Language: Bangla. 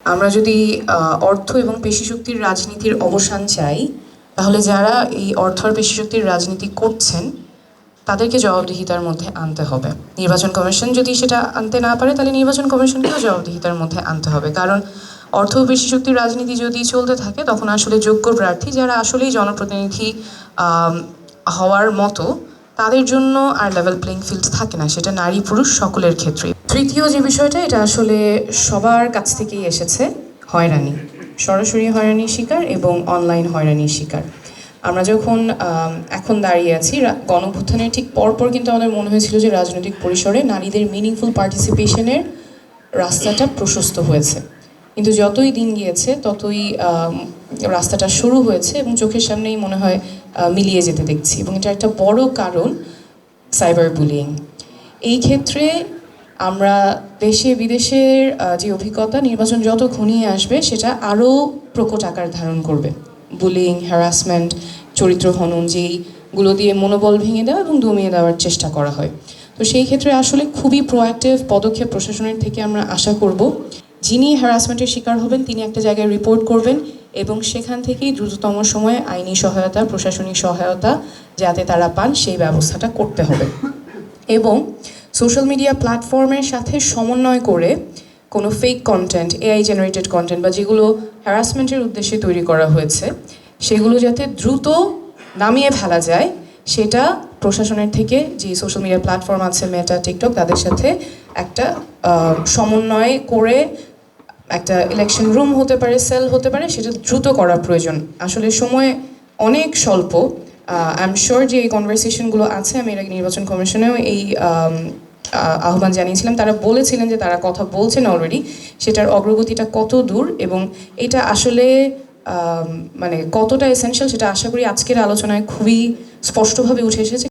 আমরা যদি অর্থ এবং পেশিশক্তির রাজনীতির অবসান চাই, তাহলে যারা এই অর্থ আর পেশিশক্তির রাজনীতি করছেন তাদেরকে জবাবদিহিতার মধ্যে আনতে হবে। নির্বাচন কমিশন যদি সেটা আনতে না পারে, তাহলে নির্বাচন কমিশনকেও জবাবদিহিতার মধ্যে আনতে হবে। কারণ অর্থ ও পেশিশক্তির রাজনীতি যদি চলতে থাকে, তখন আসলে যোগ্য প্রার্থী যারা আসলেই জনপ্রতিনিধি হওয়ার মতো, তাদের জন্য আর লেভেল প্লেইং ফিল্ড থাকে না, সেটা নারী পুরুষ সকলের ক্ষেত্রে। তৃতীয় যে বিষয়টা, এটা আসলে সবার কাছ থেকেই এসেছে, হয়রানি, সরাসরি হয়রানির শিকার এবং অনলাইন হয়রানির শিকার। আমরা যখন এখন দাঁড়িয়ে আছি, গণঅভ্যুত্থানের ঠিক পরপর কিন্তু আমাদের মনে হয়েছিল যে রাজনৈতিক পরিসরে নারীদের মিনিংফুল পার্টিসিপেশনের রাস্তাটা প্রশস্ত হয়েছে, কিন্তু যতই দিন গিয়েছে ততই রাস্তাটা শুরু হয়েছে এবং চোখের সামনেই মনে হয় মিলিয়ে যেতে দেখছি। এবং এটা একটা বড় কারণ সাইবার বুলিং। এই ক্ষেত্রে আমরা দেশে বিদেশের যে অভিজ্ঞতা, নির্বাচন যত ঘনিয়ে আসবে সেটা আরও প্রকট আকার ধারণ করবে। বুলিং, হ্যারাসমেন্ট, চরিত্র হনন, যেইগুলো দিয়ে মনোবল ভেঙে দেওয়া এবং দমিয়ে দেওয়ার চেষ্টা করা হয়। তো সেই ক্ষেত্রে আসলে খুবই প্রোঅ্যাক্টিভ পদক্ষেপ প্রশাসনের থেকে আমরা আশা করব। যিনি হ্যারাসমেন্টের শিকার হবেন তিনি একটা জায়গায় রিপোর্ট করবেন এবং সেখান থেকেই দ্রুততম সময়ে আইনি সহায়তা, প্রশাসনিক সহায়তা যাতে তারা পান সেই ব্যবস্থাটা করতে হবে। এবং সোশ্যাল মিডিয়া প্ল্যাটফর্মের সাথে সমন্বয় করে কোনো fake content, AI generated content বা যেগুলো হ্যারাসমেন্টের উদ্দেশ্যে তৈরি করা হয়েছে, সেগুলো যাতে দ্রুত নামিয়ে ফেলা যায়, সেটা প্রশাসনের থেকে যে সোশ্যাল মিডিয়া প্ল্যাটফর্ম আছে, মেটা, টিকটক, তাদের সাথে একটা সমন্বয় করে একটা ইলেকশন রুম হতে পারে, সেল হতে পারে, সেটা দ্রুত করা প্রয়োজন। আসলে সময় অনেক স্বল্প। আই এম শিওর যে এই কনভারসেশনগুলো আছে, আমি এর আগে নির্বাচন কমিশনেও এই আহ্বান জানিয়েছিলাম, তারা বলেছিলেন যে তারা কথা বলছেন অলরেডি, সেটার অগ্রগতিটা কত দূর এবং এটা আসলে মানে কতটা এসেনশিয়াল সেটা আশা করি আজকের আলোচনায় খুবই স্পষ্টভাবে উঠে এসেছে।